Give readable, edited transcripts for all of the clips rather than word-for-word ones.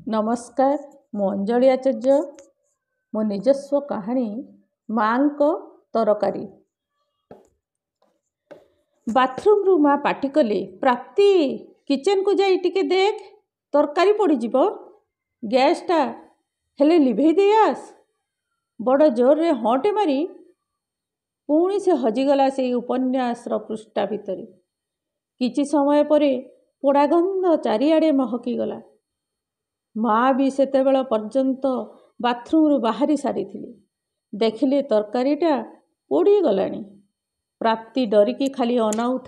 नमस्कार मु अंजलि आचार्य मो निजस्व कहानी माँ को तरकारी। बाथरूम रु माँ पाटी कले प्राप्ति किचन को जाई टिके देख तरकारी पड़ी जीवो गैसटा हेले लिभेई दे आस। बड़ जोर रे हटे मारी पुणी से हजिगला से उपन्यासर पृष्ठा भितर। किछि समय परे पोड़ा गंध चारिआडे महकीगला। माँ भी सेतेबेल पर्यंत बाथरूम रु बाहरी सारी देखिले तरकारीटा पोड़ी गलानी। प्राप्ति डरिकी खाली अनाउ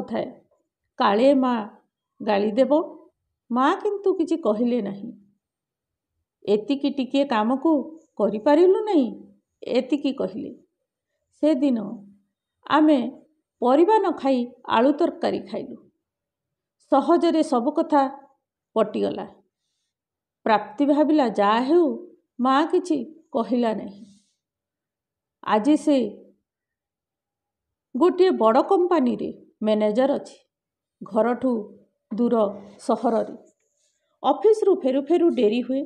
थाए काले माँ गाली देव। माँ किंतु किछि कहिले नहीं। एतिकी टिके काम को करि पारिलु नहीं एतिकी कहिले। से दिन आमे परिबा न खाई आलू तरकारी खाइलु। सहजरे सब कथा पटिगला। प्राप्ति भाविला जा हेउ माँ किछि कहिला नहीं। आज से गोटे बड़ कंपानी रे मैनेजर अछि। घरठू दूर सहर रे ऑफिस रु फेरु फेरु डेरी हुए।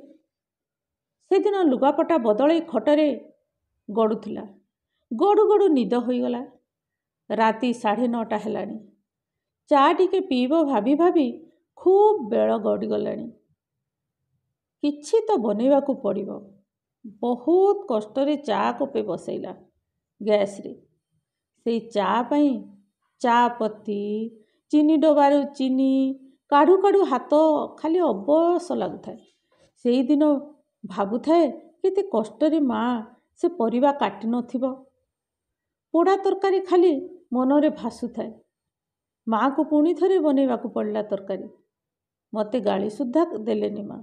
से दिन लुगापटा बदले खटरे गडुथिला। गडु गडु निद होइगला। राति 9:30 हेलानी। चा टिके पीबो भाभी भाभी खूब बेल गड़ी गलानी। किछि तो बनेवा को पड़िबो। बहुत कष्ट रे चा कपे बसैला गैस रे। से चा पई चा पत्ती चीनी डबारू चीनी काढ़ू काढ़ू हाथ खाली अबस लागुथाए। सेई दिन भाबुथाए केते कष्ट रे माँ से परिबा काटी नथिबो। पोड़ा तरकारी खाली मनरे भासुथाए। माँ को पुणी थरे बनेवा को पड़ला तरकारी। मते गाली सुद्धा देलेनी माँ।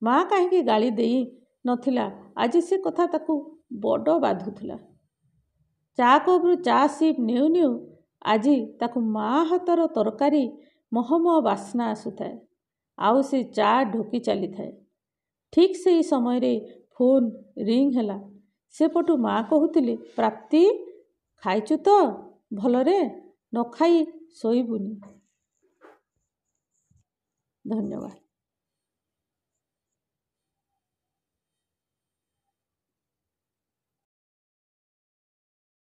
माँ काहे गाली देई नथिला आज से कथा ताकू बड़ बाधुथला। चा कपरू चा सिप नेउ नेउ आज ताकू माँ हातर तरकारी महमह बास्ना आसुथाए। आउ से चा ढोकी चली थाए। ठीक से समय रे फोन रिंग हैला। से पटू माँ कहूतिले प्राप्ति खाइचु तो भलरे न खाई सोइबुनी। धन्यवाद।